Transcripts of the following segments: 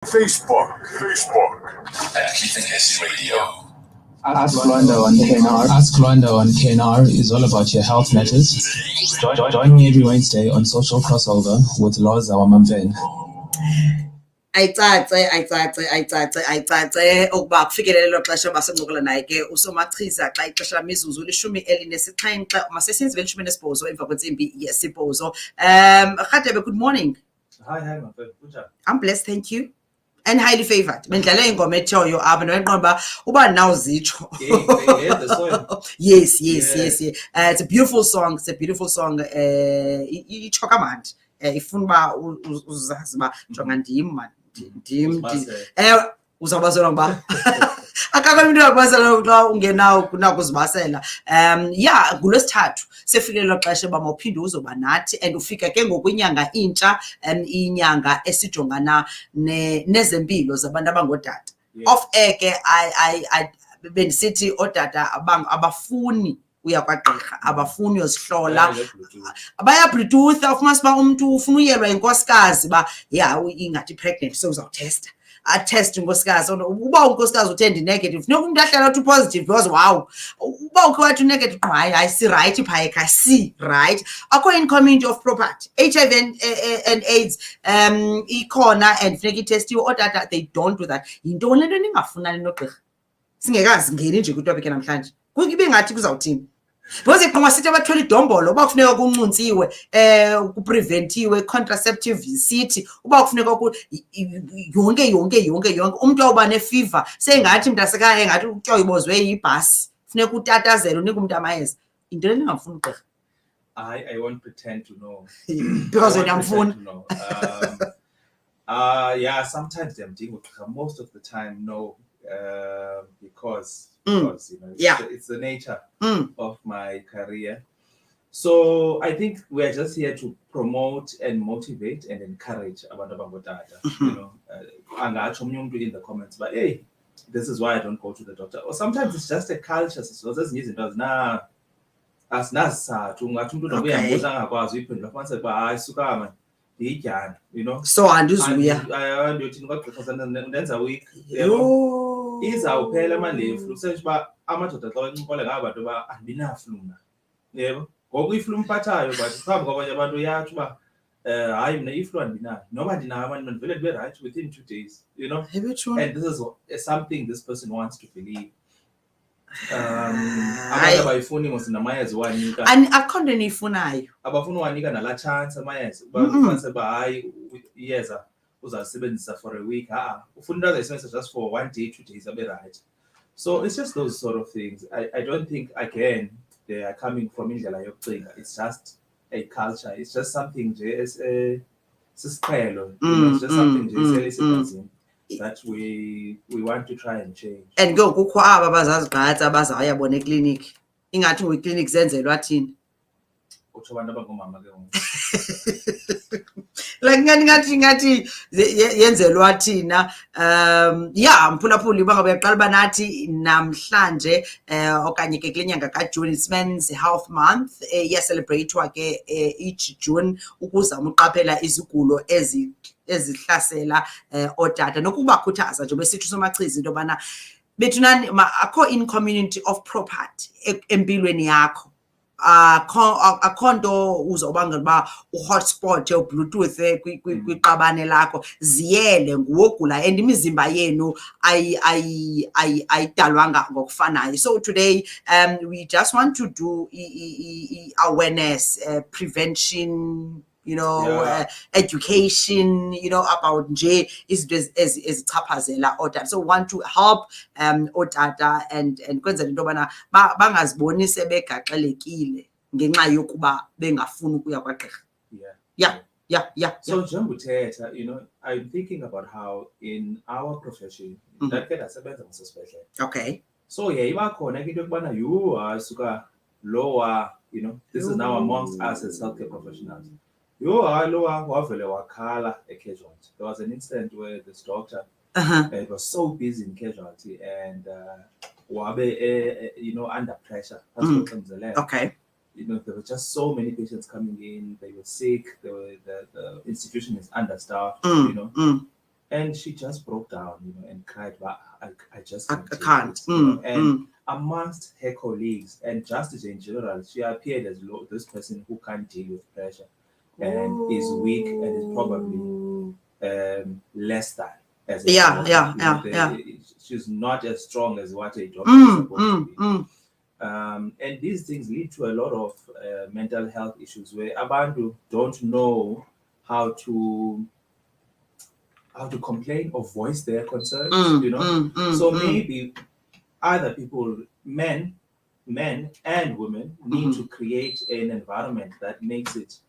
Facebook. Everything is radio. Ask Lhoza on KNR. Ask Lhoza on KNR is all about your health matters. Join me every Wednesday on Social Crossover with Lhoza WamaMfene. ayicace ukuba kufikelele lo xesha basencokola naye ke usomachiza xa ixesha lamizuzu lishumi elinesixhenxe masesenzi belishumi nesibhozo emva kwentsimbi yesibhozo. Rhatebe, good morning. Hi, my friend. Kunjani? I'm blessed, thank you. And highly favored. Bendlale ingoma etshoyo apha noyenqoba uba nawuzitsho. The song. Yes. It's a beautiful song. Itsho kamandi. Ifuna uba uzazi uba jonga ndim man. Ndim. Uzawubasela ngoba akakho into yakubasela xa ungenawo kunakuzibasela. Ngolwesithathu sefike lo xesha uba mawuphinde uzoba nathi and ufika ke ngokwinyanga intsha, inyanga esijongana nezempilo zabantu abangootata. Off air ke bendisithi ootata abafuni uya kwagqirha, abafuni uyozihlola, bayabhritutha, ufumanisa uba umntu ufuna uyelwa yinkosikazi uba ingathi pregnant so uzawuthesta. Atest unkosikazi uba unkosikazi uthendi negative funeka umntu ahlala athi positive because wow uba ukhe wathi negative hayi si right phaya ekhaya si right. Akho in community of property HIV and AIDS ikhona and funeka itestiwe. Ootata they don't do that. Yintoni le nto ningafunani nogqirha singekazi ngeni nje kwitopic namhlanje kuyibe ngathi kuzawuthini because iqonga sithi abathwele idombolo uba kufuneka kuncunciwe kupreventiwe contraceptive sithi uba kufuneka yonke umntu awuba nefiva sengathi mntasekhaya engathi utyiwa ibozwe yibhasi funeka utatazele unika umntu amayeza. Into le ndingafuni ugqirha. I won't pretend to know. Because uyamfuna. Sometimes ndiyamdinga ugqirha. Most of the time no, because it's the nature of my career. So I think we're just here to promote and motivate and encourage abantu abangotata. Angatsho omnye umntu in the comments, but hey, this is why I don't go to the doctor. Or sometimes it's just a culture. So ezinye izinto asinazisathu ungathi umntu noba uyambuza angakwazi uyiphendula fumanise uba hayi sukama ndiyityana, so andizuya ndiyothini kwagqirha ndenza week izawuphela amalefu usentsho uba amadoda xa wencokola ngaba bantu uba andinaflu mna, yebo ngoku iflu mphathayo but phambi kwabanye abantu uyatsho uba hayi mna iflu andinayo noba ndinayo abantu mandivele ndibe right within 2 days, and this is something this person wants to believe. Abantu abayifuni mosinamayeza wanika akho nto niyifunayo, abafuna uwanika nalaa chance amayeza uba ufanise uba hayi iyeza uzalisebenzisa for a week. Ufuna into azayisebenzisa just for 1 day 2 days abe right. So it's just those sort of things. I don't think again they are coming from indlela yokucinga. It's just a culture. It's just something nje sisiqhelo. It's just something nje selisebenzini that we want to try and change. And ke kukho aba bazazigqatsa abazawuyabona ekliniki ingathi ngokliniki zenzelwa thini utsho abantu abangomama ke ngathi yenzelwa thina. Mphulaphuli uba ngabe uyaqala uba nathi namhlanje okanye ke kule nyanga kaJune it's Men's Health Month. Iyacelebrate ke each June ukuzama uqaphela izigulo ezihlasela ootata nokubakhuthaza nje besithi usomachiza into yobana bethu nani akho in community of property empilweni yakho. Akho nto uzawubangela uba uhotspot ubluetooth kwiqabane lakho ziyele nguwogula and imizimba yenu ayidalwanga ngokufanayo. So today we just want to do awareness, prevention, education, about nje izinto ezichaphazela ootata. So we want to help ootata and kwenzela into yobana bangaziboni sebegaxelekile ngenxa yokuba bengafuni ukuya kwagqirha. So njengothetha, I'm thinking about how in our profession ndakhe ndasebenza ngasesibhedlele. Okay. So iba khona ke into yokubana suka lower, this is now amongst us as healthcare professionals. Lower wavele wakhala casualty. There was an incident where this doctor was so busy in casualty and wabe under pressure. Okay. There were just so many patients coming in. They were sick. The institution is understaffed. And she just broke down, and cried, but I just can't. I can't. And amongst her colleagues and justice in general, she appeared as this person who can't deal with pressure and is weak and is probably less than as a doctor. She's not as strong as what a doctor is supposed to be. And these things lead to a lot of mental health issues where abantu don't know how to complain or voice their concerns, So maybe other people, men and women, need to create an environment that makes it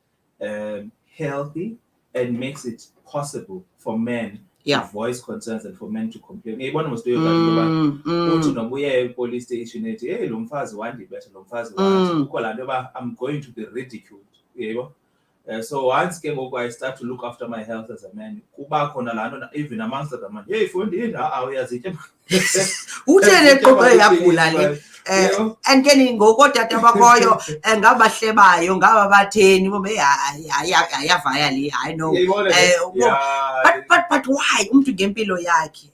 healthy and makes it possible for men to voice concerns and for men to complain. Police station, I'm going to be ridiculed. So once I start to look after my health as a man, even amongst the man, and getting go tata bakoyo ngabahlebayo ngababatheni I know but why umuntu ngempilo yakhe?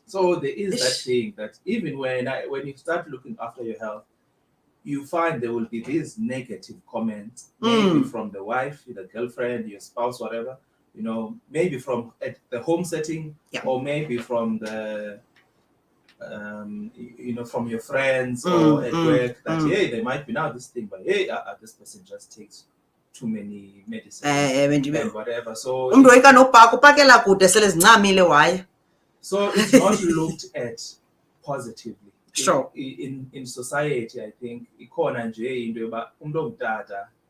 So there is that thing that even when you start looking after your health, you find there will be these negative comments, maybe from the wife, the girlfriend, your spouse, whatever, maybe from the home setting, or maybe from the from your friends or at work, that there might be now this thing, but this person just takes too many medicines and whatever. So so it's not looked at positively. Sure. In society, I think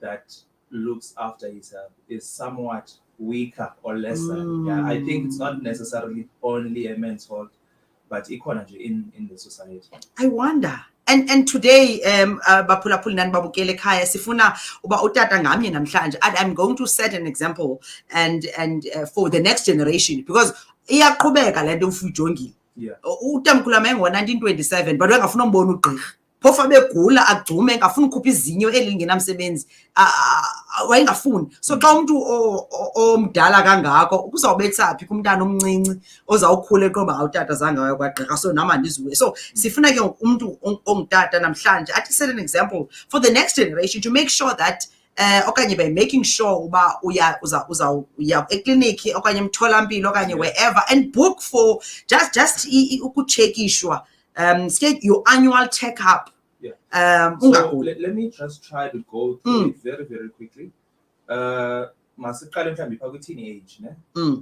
that looks after himself is somewhat weaker or lesser. I think it's not necessarily only a man's fault, but in the society. I wonder. And today, baphulaphula nani babukele ekhaya sifuna uba utata ngamnye namhlanje. I'm going to set an example and for the next generation, because iyaqhubeka le nto ufuyijongile. Utamkhulu wami ngo-1927 but wayengafuna umbona ugqirha, phofu begula agcume engafuna ukhupha izinyo eli lingenamsebenzi, wayengafuni. So xa umuntu omdala kangako uzawubetha phi kumntana omncinci ozawukhula eqomba awutata zange waye kwagqirha, so nama ndizuye. So sifuna ke umuntu ongutata namhlanje athi set an example for the next generation to make sure that okanye by making sure uba uya ekliniki okanye emtholampilo okanye wherever and book for just ukutshekishwa your annual check-up. So let me just try to go through it very, very quickly. Masiqale mhlawumbi phaa kwi-teenage, ne?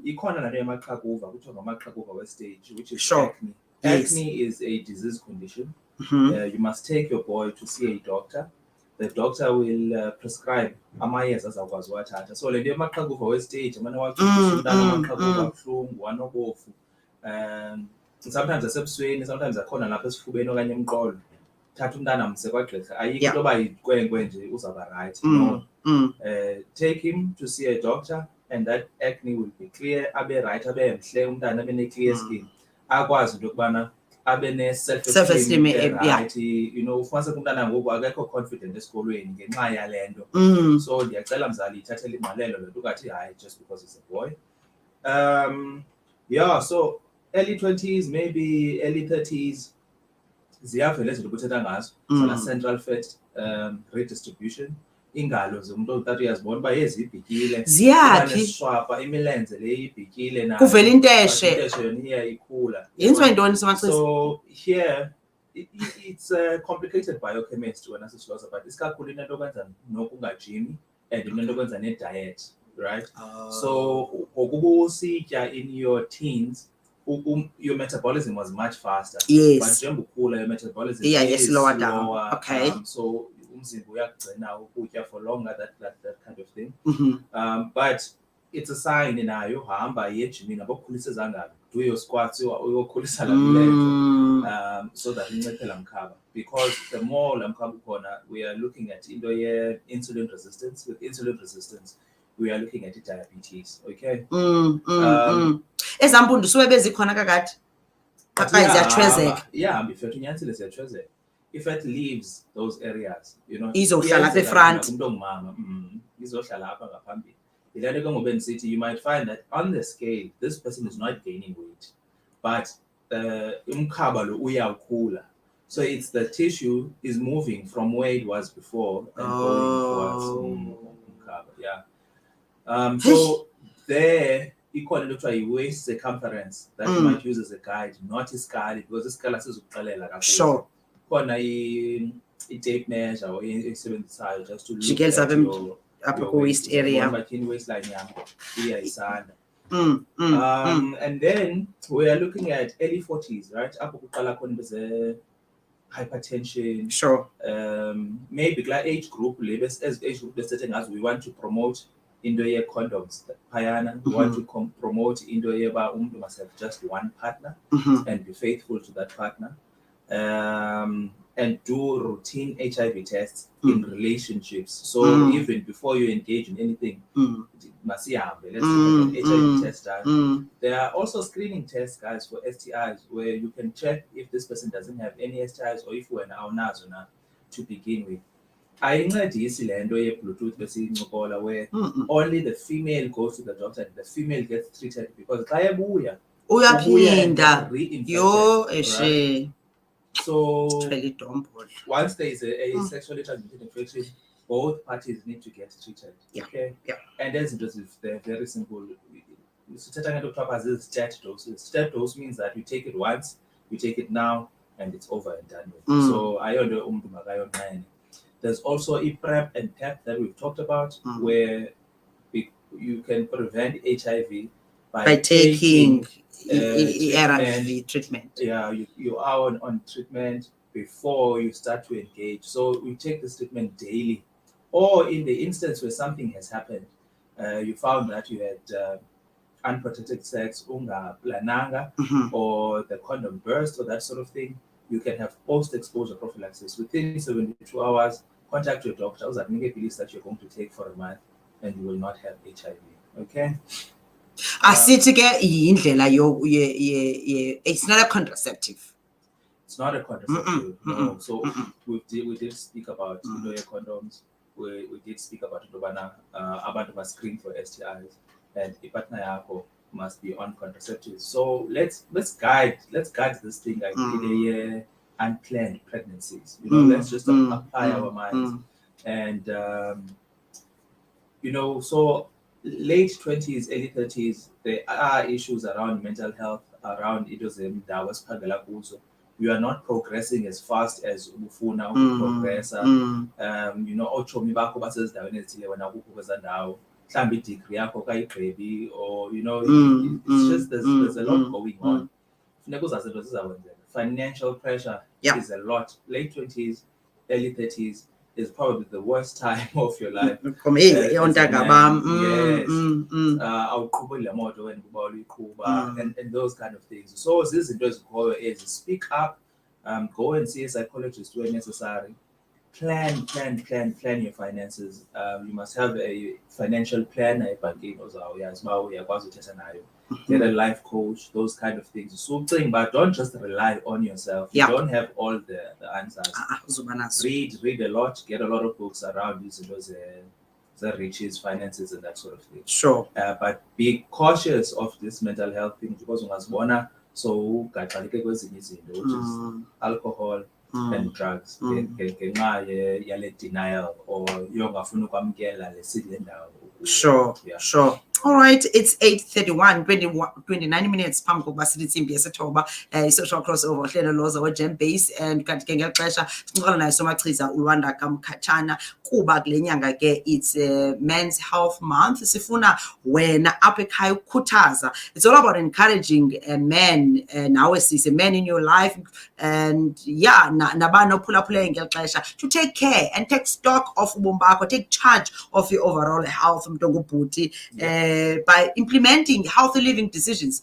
Ikhona nale yamaqhakuva, kuthiwa ngamaqhakuva we-stage, which is acne. Acne is a disease condition. You must take your boy to see a doctor. The doctor will prescribe amayeza azawukwazi uwathatha. So le nto yamaqhakuva we-stage, amane wachukusa umntana amaqhakuva abuhlungu, wanobofu. Sometimes asebusweni, sometimes akhona lapha esifubeni okanye emqolo. Thatha umntana mse kwagqirha. Ayikho into yoba yinkwenkwe nje uzawuba right. No. Take him to see a doctor and that acne will be clear, abe right, abe mhle, umntana abe ne-clear skin. Akwazi into yokubana abe ne-self-esteem right. Ufumanise umntana ngoku akekho confident esikolweni ngenxa yale nto. So ndiyacela mzali ithathele ingqalelo le nto ungathi hayi just because he's a boy. So early 20s, maybe early 30s, ziyavela izinto kuthetha ngazo. Zona central fat redistribution. Ingalo zomuntu ongutata uyazibona uba ezibhikile. Ziyaphi? Nesishwapa imilenze le ibhikile nayo. Kuvela inteshe. Inteshe yona iyayikhula. Yenziwa yintoni Samachisi? So here it's a complicated biochemistry wena sisiloza, but isikakhulu into okwenza nokungajimi and into okwenza ne-diet, right? So ukubusitya in your teens, your metabolism was much faster. Yes. But njengokhula your metabolism is slower slower down. Okay. So umzimba uyagcina ukutya for longer, that kind of thing. But it's a sign nayo hamba yejimini abokhulisa zangabi, do your squats uyokhulisa la so that inciphe lamkhaba, because the more lamkhaba ukhona, we are looking at into insulin resistance. With insulin resistance we are looking at diabetes. Okay. Ezampundu suwe bezikhona kakade xa ziyatshwezeka. Ifethi unyanisile ziyatshwezeka. Ifethi leaves those areas, izohlala apha efront. Umuntu ongumama izohlala apha ngaphambili. you might find that on the scale, this person is not gaining weight, but so it's the tissue is moving from where it was before and going towards so there equally looks like waist circumference that you might use as a guide, not a scale, because the scale is sure. A tape measure or a 7 size just to look at your upper waist area. Waistline, and then we are looking at early 40s, right? Hypertension, sure. Maybe like age group, as age group setting as we want to promote indoor condoms. We want to promote indoor must have just one partner and be faithful to that partner. And do routine HIV tests in relationships. So even before you engage in anything, let's have an HIV test done. There are also screening tests, guys, for STIs, where you can check if this person doesn't have any STIs or if we're now to begin with. I know this Bluetooth where only the female goes to the doctor and the female gets treated because so once there is a sexually transmitted infection, both parties need to get treated. Okay. And that's just they're very simple. Stat doses. Stat dose means that you take it once, you take it now, and it's over and done with. So I on there's also a PrEP and TAP that we've talked about, where you can prevent HIV by taking treatment. Yeah, you are on treatment before you start to engage. So we take this treatment daily. Or in the instance where something has happened, you found that you had unprotected sex, plananga, or the condom burst or that sort of thing, you can have post-exposure prophylaxis. Within 72 hours, contact your doctor that make a pills that you're going to take for a month and you will not have HIV. Okay? It's not a contraceptive. It's not a contraceptive. No. So we did speak about indoor condoms. We did speak about abantu must screen for STIs, and a partner yako must be on contraceptives. So let's guide this thing like unplanned pregnancies. Let's just apply our minds and so late 20s, early 30s, there are issues around mental health, around you are not progressing as fast as ufuna progressa. Ochomi bakho basezindaweni ezithile wena akukho kwezindawo. Mhlawumbe i-degree yakho kayigqibi or it's just there's a lot going on. Funeka uzazi into zizakwenzeka. Financial pressure is a lot. Late 20s, early 30s is probably the worst time of your life. And those kind of things. So this is speak up, go and see a psychologist where necessary. Plan your finances. You must have a financial planner. Get a life coach, those kind of things. So but don't just rely on yourself. You don't have all the answers. Read a lot, get a lot of books around these the riches, finances, and that sort of thing. Sure. But be cautious of this mental health thing because so which is alcohol and drugs. Denial or sure. All right, it's 8:31, 29 minutes. Pamko basitsimbi yesithoba social crossover hlelo Lhoza WamaMfene and kanti ke ngexesha sinqola naye somachiza uLwanda kaMkhatshana kuba kule nyanga ke it's Men's Health Month. Sifuna wena apha ekhaya ukukhuthaza. It's all about encouraging men, nawe sise men in your life and nabana ophulaphulayo ngexesha to take care and take stock of ubomi bakho, take charge of your overall health mntu ngubhuti by implementing healthy living decisions.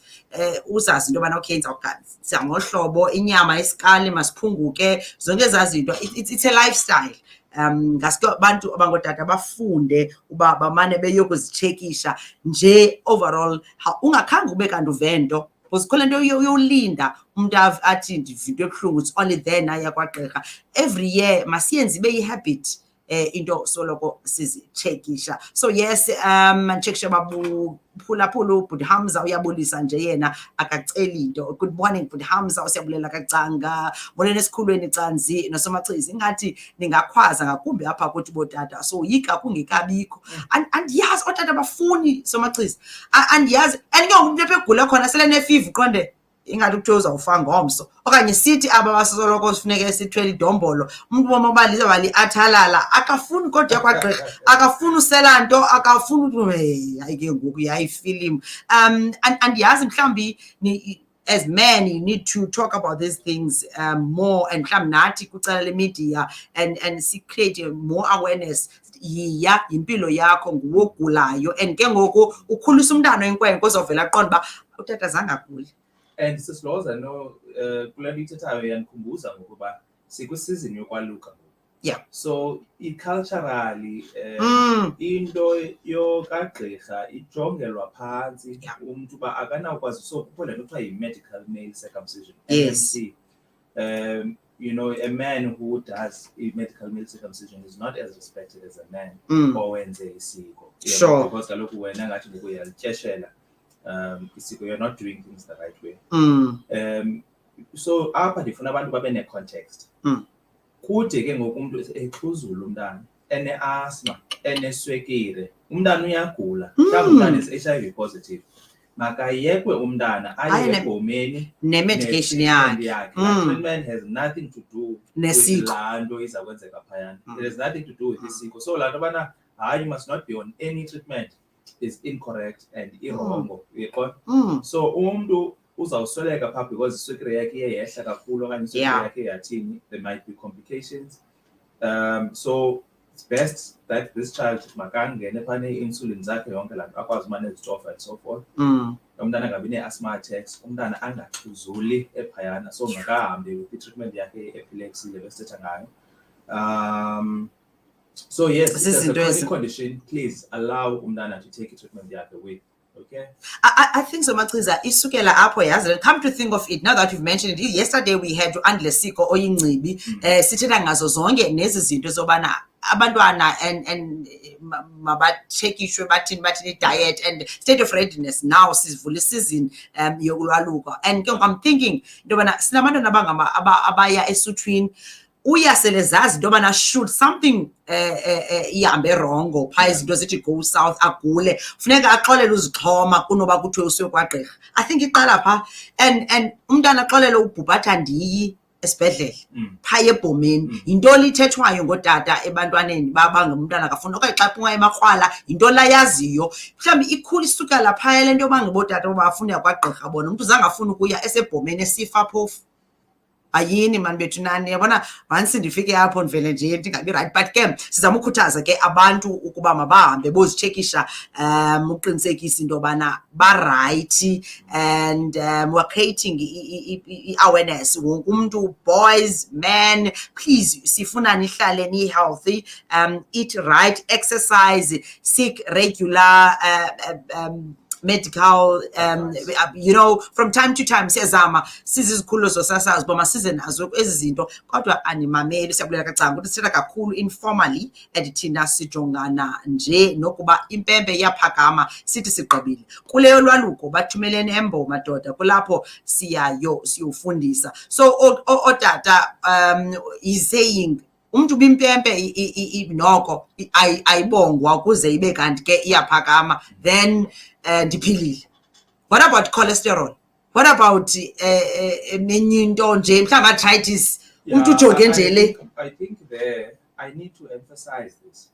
Uzazi into yobana okay ndizawuganisa ngohlobo inyama isikali masiphunguke zonke ezaa zinto. It's a lifestyle. Ngaske abantu abangootata bafunde uba bamane beyokuzitshekisha nje overall ungakhange ube kanti uvento because khole nto yolinda umuntu athi ndivinto ebuhlungu it's only then aya kwagqirha. Every year masiyenze ibe yihabit into soloko sizitshekisha. So yes, checkisha babu phulaphula Bhuti Hamza uyabulisa nje yena akaceli into. Good morning Bhuti Hamza, usiyabulela kacanga, molweni esikhulweni Canzi noSomachizi, ingathi ningakhwaza ngakumbi apha kuthi botata, so yika kungekabikho andiyazi otata bafuni Somachizi, andiyazi and ke umuntu epegula khona sele nefiva uqonde ingathi kuthiwa uzawufa ngomso, okanye sithi aba basoloko sifuneke sithwele idombolo umuntu bomobaliza wali athalala akafuni kodwa kwagqirha akafuni usela nto akafuni ayike ngoku yayifilimu and yazi mhlambi as men you need to talk about these things more, and mhlambi nathi kucala le media and create more awareness. Yiya impilo yakho nguwogulayo and ke ngoku ukhulisa umntana oyinkwenkwe ozovela aqonda uba utata zange agule. And Lhoza, no, kule nto ithethayo yandikhumbuza ngokuba sikwisizini yokwaluka. Yeah. So culturally into yokagqirha ijongelwa phantsi umuntu uba akanawukwazi, so kukho le nto kuthiwa yi-medical male circumcision. Yes. MMC. You know, a man who does a medical male circumcision is not as respected as a man owenze isiko. Sure. Because kaloku wena ngathi ngoku uyalityeshela. You're not doing things the right way. So apha ndifuna abantu babe ne-context. Kude ke ngoku umuntu exhuzula umntana ene-asthma eneswekire umntana uyagula mhlawumbi umntana is-HIV positive, makayekwe umntana aye ebhomeni ne-medication yakhe. Treatment has nothing to do nesiko, with laa nto iza kwenzeka phayana. It has nothing to do with isiko. So laa nto bana hayi you must not be on any treatment is incorrect and irongo. So umuntu uzawusweleka phaa because iswekire yakhe iye yehla kakhulu okanye iswekire yakhe yathini, there might be complications. So it's best that this child makangene phane i-insulin zakhe yonke laa nto akwazi umane ezitofa and so forth. Umntana angabi ne-asthma attacks, umntana angaxhuzuli ephayana, so makahambe with i-treatment yakhe ye-epilepsy le besithetha ngayo. So yes, it's a chronic condition. Please allow umntana to take a treatment yakhe with. Okay. I think so Machiza isukela apho yazi. Come to think of it, now that you've mentioned it, yesterday we had Andlesiko Oyingcibi sithetha ngazo zonke nezi zinto zobana abantwana and mabacheckishwe bathini diet and state of readiness. Now sivula isizini yokulwaluka, and I'm thinking into yobana sinabantwana abaya esuthwini uyaselezazi into yobana should something ihambe rongo phaa izinto zithi go south agule funeka axolele uzixhoma kunoba kuthiwe usiwe kwagqirha. I think iqala phaa and umntana axolele ubhubhatha andiyi esibhedlele phaa ebhomeni. Yinto lithethwayo ngootata ebantwaneni bangumntana akafuni, okanye xa phuma emakrwala yinto layaziyo mhlawumbi ikhula isukela phaya le nto yoba ngootata bafuna kwagqirha bona umntu zange afuna ukuya esebhomeni esifa phofu. Ayini mani bethu nani yabona once ndifike apho ndivele nje ndingabi right, but ke sizama ukukhuthaza ke abantu ukuba mabahambe bozitshekisha uqinisekisa into yobana ba-right and we're creating i-awareness. Wonke umuntu, boys, men, please sifuna nihlale ni-healthy, eat right, exercise, seek regular medical you know, from time to time siyazama sizizikhululo zosasazi boma size nazo ezi zinto kodwa animameli. Siyabulela kacanga ukuthi sithetha kakhulu informally and thina sijongana nje nokuba impembe iyaphakama sithi sigqibile kuleyo lwaluko bathumelene embo madoda kulapho siyofundisa. So otata is saying umuntu bimpempe noko ayibongwa ukuze ibe kanti ke iyaphakama then ndiphilile. What about cholesterol? What about nenye into nje mhlawumbi arthritis umuntu ujonge nje le? I think there I need to emphasize this.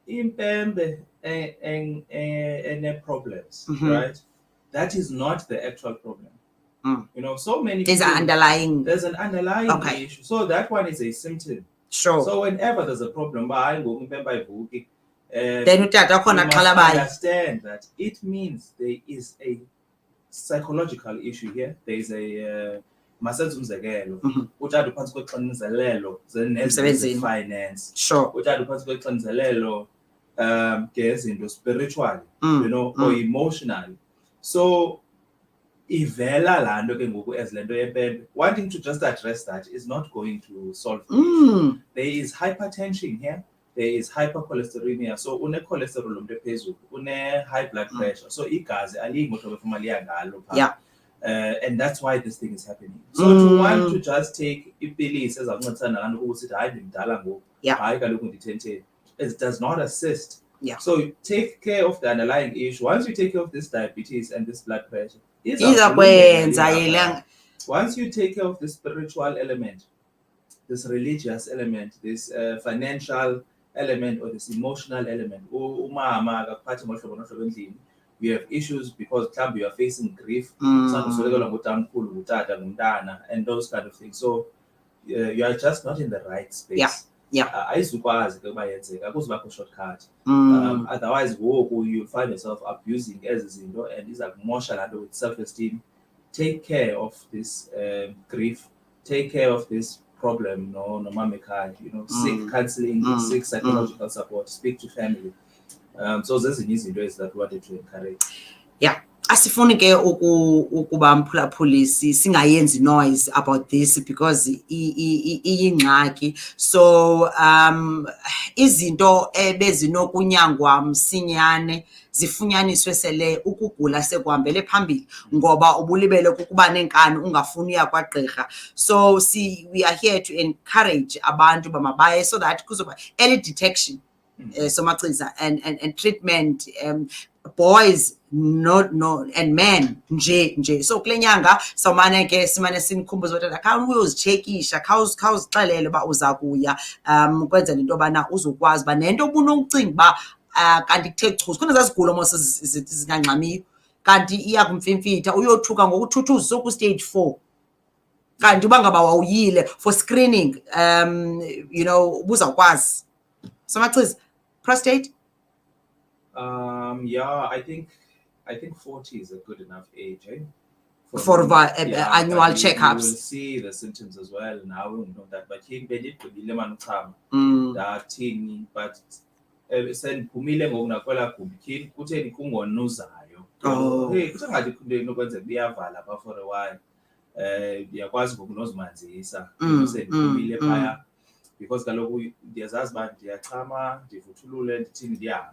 Impembe ene problems, right? That is not the actual problem. You know, so many there's an underlying issue. So that one is a symptom. Sure. So whenever there's a problem, then you understand that it means there is a psychological issue here. There is a masenzo utata uphansi kwexinzelelo finance. Sure. Utata uphansi kwexinzelelo ngezinto spiritual, you know, or emotional. So ivela laa nto ke ngoku as le nto yepempe, wanting to just address that is not going to solve the issue. There is hypertension here, there is hypercholesteremia, so une-cholesterol lo mntu ephezulu, une-high blood pressure, so igazi aliyimoto befuma liya ngalo phaa. And that's why this thing is happening. So to want to just take ipilisi ezawuncedisana nakanto ukuthi hayi ndimdala ngoku, hayi kaloku ndithenthe, it does not assist. So take care of the underlying issue. Once you take care of this diabetes and this blood pressure, once you take care of the spiritual element, this religious element, this financial element, or this emotional element, we have issues because you are facing grief, and those kind of things. So you are just not in the right space. Shortcut. Otherwise, you'll find yourself abusing as and these are emotional with self-esteem. Take care of this grief. Take care of this problem. Seek counseling, seek psychological support, speak to family. So those are the ways that we wanted to encourage. Asifuni ke ukuba mphulaphulisi singayenzi noise about this because iyingxaki. So izinto ebezinokunyangwa msinyane zifunyaniswe sele ukugula sekuhambele phambili ngoba ubulibele kukuba nenkani ungafuni uya kwagqirha. So we are here to encourage abantu bamabaye so that kuzoba early detection and treatment, boys and men nje. So kule nyanga sawumane ke simane sinikhumbuza ukuthi akha uyozichekisha, khawuzixelele ba uza kuya kwenzela into bana uzokwazi ba nento obunokucinga ba kanti kuthe chuza khona zasigulo mose zingangxamiyo kanti iya kumfimfitha uyothuka ngokuthuthuza soku stage 4 kanti uba ngaba wawuyile for screening ubuzawukwazi. So Maxiz, prostate? I think 40 is a good enough age, for annual checkups. You will see the symptoms as well. Now we know that, but he did to be lemon that thing, but send Pumile Mognakola Kumkin, Kute Kungonuzayo. Hey, Kutangaди no one's a beer vala for a while. The Aquas Bognosmans is said Pumile Paya because Galogu, there's husband, dear Tama, the Futulu, and Tin Dia.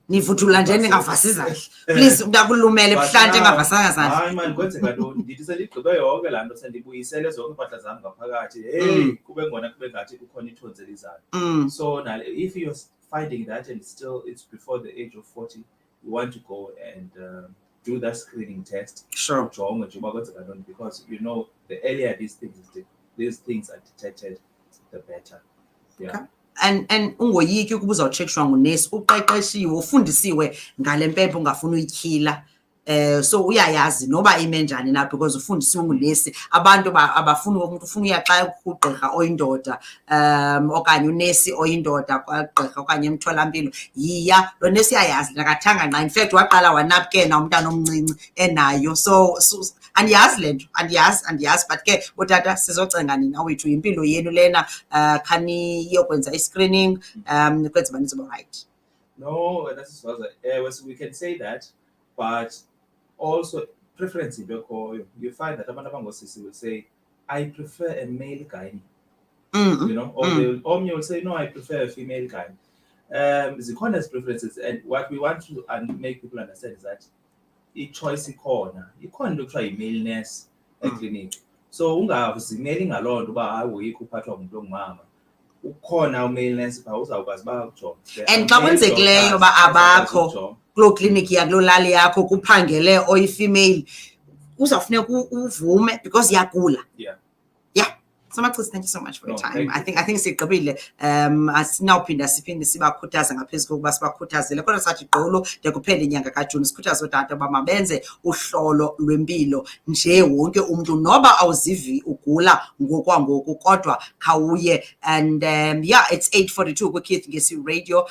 Nivuthula nje ningavasi izandla please ndakulumele buhlanti engavasanga izandla hayi man kwenzeka ntoni ndithi sendigqibe yonke laa nto sendibuyisele zonke impahla zam ngaphakathi hey kube ngona kube ngathi kukhona ithonze lizayo. So now if you're finding that and it's before the age of 40, you want to go and do that screening test. Sure. Because the earlier these things are detected, the better. Okay. And ungoyiki ukuba uzawucheckshwa ngunesi uqeqeshiwe ufundisiwe ngale mpempe ungafuna uyityhila. So uyayazi noba ime njani na because ufundisiwe ngunesi. Abantu abafuni umuntu ufuna uya xa kugqirha oyindoda okanye unesi oyindoda kwagqirha okanye emtholampilo yiya lo nesi yayazi nakathanga nqa in fact waqala wanapkena umntana omncinci enayo. So andiyazi lento andiyazi but ke utata sizocenga nina wethu impilo yenu lena khani yokwenza i-screening kwenza bani zoba right. No, that's we can say that, but also preference you find that abantu abangosisi will say I prefer a male guy, or you will say no, I prefer a female guy. The preferences, and what we want to make people understand is that choice corner you can't look try maleness at clinic. So ungazimeli ngaloo nto uba hayi woyika uphathwa ngumuntu ongumama ukhona umaleness pha uzawukwazi bakujonga. And xa kwenzekileyo ba abakho kuloo clinic yakuloo lali yakho kuphangele oyi-female uzawufuneka uvume because iyagula. So Maxiz, thank you so much for your time. I think sigqibile asinawuphinda siphinde sibakhuthaza ngaphezu kokuba sibakhuthazile kodwa sathi gqolo de kuphela inyanga kaJuni sikhuthaza ootata uba mabenze uhlolo lwempilo nje wonke umuntu noba awuzivi ugula ngokwangoku kodwa khawuye. And it's 8:42 kwiKeith Ngesi Radio.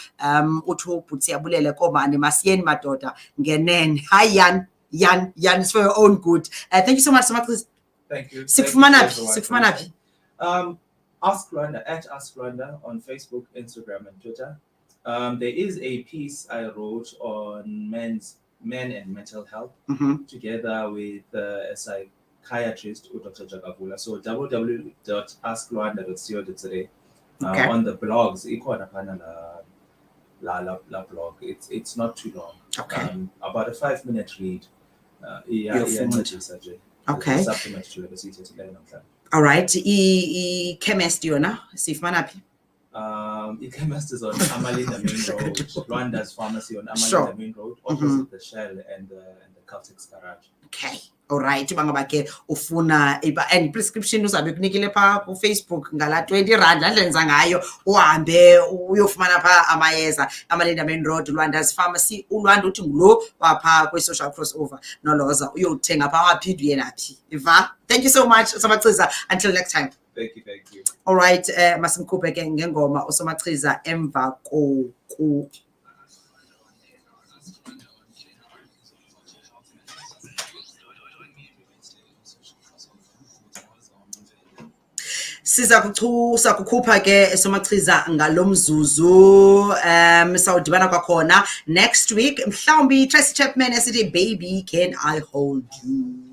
Uthi ubhuti siyabulele komane masiyeni madoda ngenene. Hi Yan, it's for your own good. Thank you so much, Maxiz. Thank you. Sikufumana phi? Ask Rwanda at Ask Rwanda on Facebook, Instagram, and Twitter. There is a piece I wrote on men's men and mental health, together with a psychiatrist, Dr. Jagavula. So www.asklwanda.co.za. On the blogs, la blog. It's not too long. Okay. About a 5-minute read. Okay. Supplement to the All right. Chemist yona sifumana phi? Chemist is on Amalinda Main Road. Rwanda's pharmacy on Amalinda Main Road, opposite the Shell and the Caltex garage. Okay. All right. Bangaba ke ufuna and prescription uzabe kunikile pha ku Facebook ngala 20 rand adlenza ngayo uhambe uyofumana pha amayeza Amalinda Main Road Rwanda's pharmacy uLwanda uthi ngulo wapha kwe social crossover no Lhoza uyothenga pha waphinde uyenaphi iva. Thank you so much Usomachiza, until next time. Thank you. All right, masimkhuphe ke ngengoma Usomachiza emva koku. Siza kukhupha ke Usomachiza ngalomzuzu sawudibana kwakhona next week mhlawumbi Tracy Chapman esithi baby can I hold you.